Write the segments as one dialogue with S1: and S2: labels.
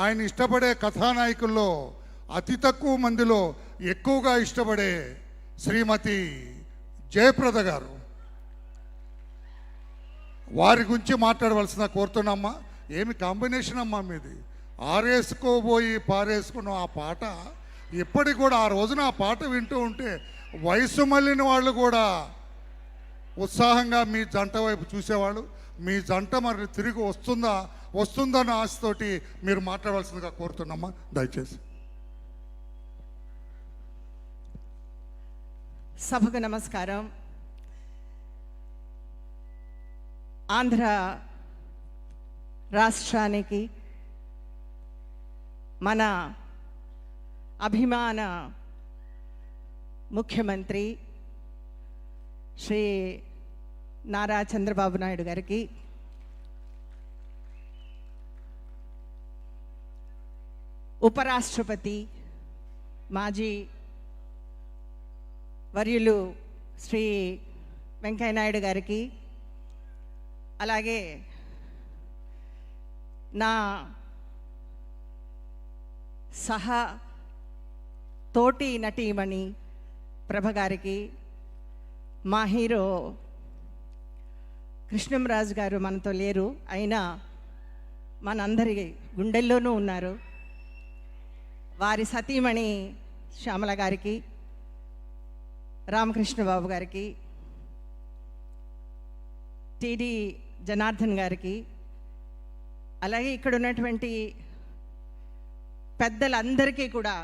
S1: ఆయన ఇష్టపడే కథానాయకుల్లో అతి తక్కువ మందిలో ఎక్కువగా ఇష్టపడే శ్రీమతి జయప్రద గారు. వారి గురించి మాట్లాడవలసిన కోరుతున్నామ్మా. ఏమి కాంబినేషన్ అమ్మా మీది! ఆరేసుకోబోయి పారేసుకున్న ఆ పాట ఇప్పటికి కూడా, ఆ రోజున ఆ పాట వింటూ ఉంటే వయసు మళ్ళిన వాళ్ళు కూడా ఉత్సాహంగా మీ జంట వైపు చూసేవాళ్ళు. మీ జంట మరి తిరిగి వస్తుందన్న ఆశతోటి మీరు మాట్లాడవలసిందిగా కోరుతున్నామ్మా, దయచేసి.
S2: సభకు నమస్కారం. ఆంధ్ర రాష్ట్రానికి మన అభిమాన ముఖ్యమంత్రి శ్రీ నారా చంద్రబాబు నాయుడు గారికి, ఉపరాష్ట్రపతి మాజీ వర్యులు శ్రీ వెంకయ్యనాయుడు గారికి, అలాగే నా సహా తోటి నటీమణి ప్రభ గారికి, మా హీరో కృష్ణంరాజు గారు మనతో లేరు, అయినా మనందరి గుండెల్లోనూ ఉన్నారు, వారి సతీమణి శ్యామల గారికి, రామకృష్ణ బాబు గారికి, టిడి జనార్దన్ గారికి, అలాగే ఇక్కడ ఉన్నటువంటి పెద్దలందరికీ కూడా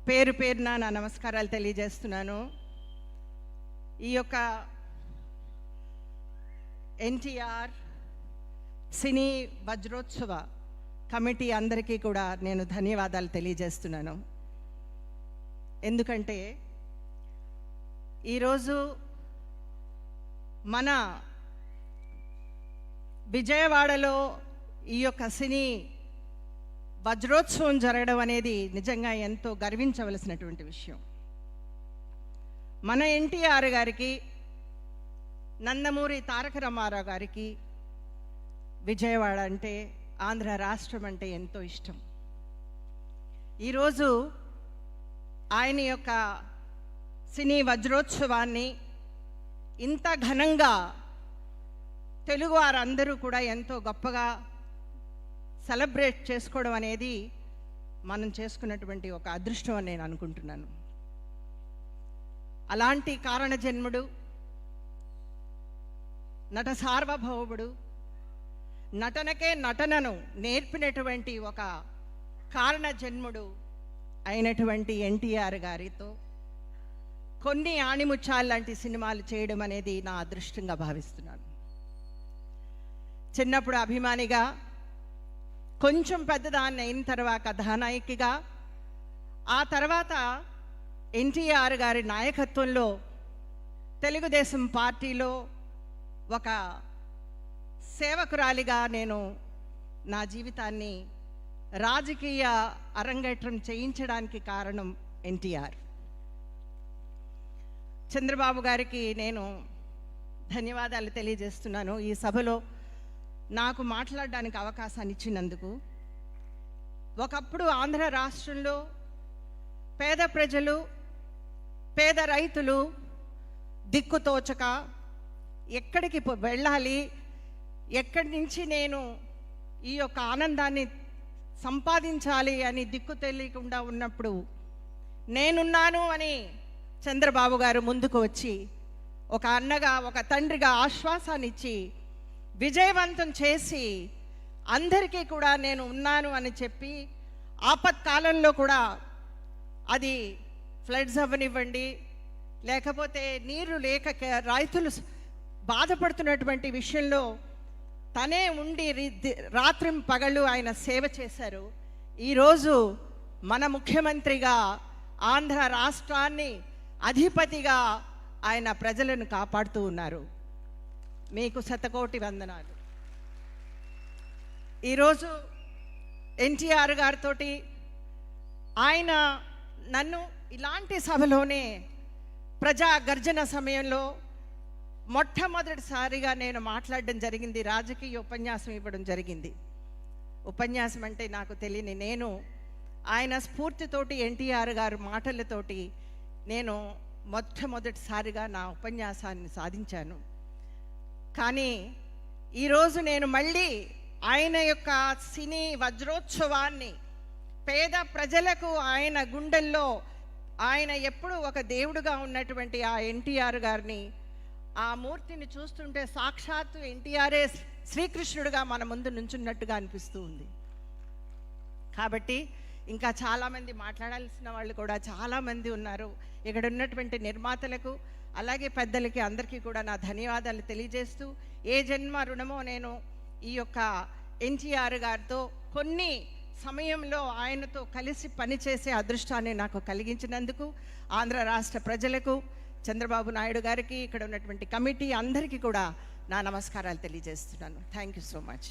S2: పేరు పేరున నా నమస్కారాలు తెలియజేస్తున్నాను. ఈ యొక్క ఎన్టీఆర్ సినీ వజ్రోత్సవ కమిటీ అందరికీ కూడా నేను ధన్యవాదాలు తెలియజేస్తున్నాను. ఎందుకంటే ఈరోజు మన విజయవాడలో ఈ యొక్క సినీ వజ్రోత్సవం జరగడం అనేది నిజంగా ఎంతో గర్వించవలసినటువంటి విషయం. మన ఎన్టీఆర్ గారికి, నందమూరి తారక రామారావు గారికి విజయవాడ అంటే, ఆంధ్ర రాష్ట్రం అంటే ఎంతో ఇష్టం. ఈరోజు ఆయన యొక్క సినీ వజ్రోత్సవాన్ని ఇంత ఘనంగా తెలుగు వారందరూ కూడా ఎంతో గొప్పగా సెలబ్రేట్ చేసుకోవడం అనేది మనం చేసుకున్నటువంటి ఒక అదృష్టం అని నేను అనుకుంటున్నాను. అలాంటి కారణ జన్ముడు, నట సార్వభౌముడు, నటనకే నటనను నేర్పినటువంటి ఒక కారణ జన్ముడు అయినటువంటి ఎన్టీఆర్ గారితో కొన్ని ఆణిముత్యాలు లాంటి సినిమాలు చేయడం అనేది నా అదృష్టంగా భావిస్తున్నాను. చిన్నప్పుడు అభిమానిగా, కొంచెం పెద్దదాన్ని అయిన తర్వాత కథానాయికగా, ఆ తర్వాత ఎన్టీఆర్ గారి నాయకత్వంలో తెలుగుదేశం పార్టీలో ఒక సేవకురాలిగా నేను నా జీవితాన్ని రాజకీయ అరంగేట్రం చేయించడానికి కారణం ఎన్టీఆర్. చంద్రబాబు గారికి నేను ధన్యవాదాలు తెలియజేస్తున్నాను ఈ సభలో నాకు మాట్లాడడానికి అవకాశాన్ని ఇచ్చినందుకు. ఒకప్పుడు ఆంధ్ర రాష్ట్రంలో పేద ప్రజలు, పేద రైతులు దిక్కుతోచక ఎక్కడికి వెళ్ళాలి, ఎక్కడి నుంచి నేను ఈ యొక్క ఆనందాన్ని సంపాదించాలి అని దిక్కు తెలియకుండా ఉన్నప్పుడు నేనున్నాను అని చంద్రబాబు గారు ముందుకు వచ్చి ఒక అన్నగా, ఒక తండ్రిగా ఆశ్వాసాన్ని ఇచ్చి విజయవంతం చేసి అందరికీ కూడా నేను ఉన్నాను అని చెప్పి, ఆపత్కాలంలో కూడా అది ఫ్లడ్స్ అవ్వనివ్వండి, లేకపోతే నీరు లేక రైతులు బాధపడుతున్నటువంటి విషయంలో తనే ఉండి రాత్రి పగళ్ళు ఆయన సేవ చేశారు. ఈరోజు మన ముఖ్యమంత్రిగా, ఆంధ్ర రాష్ట్రాన్ని అధిపతిగా ఆయన ప్రజలను కాపాడుతూ ఉన్నారు. మీకు శతకోటి వందనాలు. ఈరోజు ఎన్టీఆర్ గారితో ఆయన నన్ను ఇలాంటి సభలోనే ప్రజా గర్జన సమయంలో మొట్టమొదటిసారిగా నేను మాట్లాడడం జరిగింది, రాజకీయ ఉపన్యాసం ఇవ్వడం జరిగింది. ఉపన్యాసం అంటే నాకు తెలియని నేను ఆయన స్ఫూర్తితోటి ఎన్టీఆర్ గారు మాటలతోటి నేను మొట్టమొదటిసారిగా నా ఉపన్యాసాన్ని సాధించాను. కానీ ఈరోజు నేను మళ్ళీ ఆయన యొక్క సినీ వజ్రోత్సవాన్ని పేద ప్రజలకు ఆయన గుండెల్లో ఆయన ఎప్పుడు ఒక దేవుడుగా ఉన్నటువంటి ఆ ఎన్టీఆర్ గారిని, ఆ మూర్తిని చూస్తుంటే సాక్షాత్తు ఎన్టీఆర్ఏ శ్రీకృష్ణుడిగా మన ముందు నుంచున్నట్టుగా అనిపిస్తూ ఉంది. కాబట్టి ఇంకా చాలామంది మాట్లాడాల్సిన వాళ్ళు కూడా చాలామంది ఉన్నారు. ఇక్కడ ఉన్నటువంటి నిర్మాతలకు అలాగే పెద్దలకి అందరికీ కూడా నా ధన్యవాదాలు తెలియజేస్తూ, ఏ జన్మ రుణమో నేను ఈ యొక్క ఎన్టీఆర్ గారితో కొన్ని సమయంలో ఆయనతో కలిసి పనిచేసే అదృష్టాన్ని నాకు కలిగించినందుకు ఆంధ్ర రాష్ట్ర ప్రజలకు, చంద్రబాబు నాయుడు గారికి, ఇక్కడ ఉన్నటువంటి కమిటీ అందరికీ కూడా నా నమస్కారాలు తెలియజేస్తున్నాను. Thank you so much.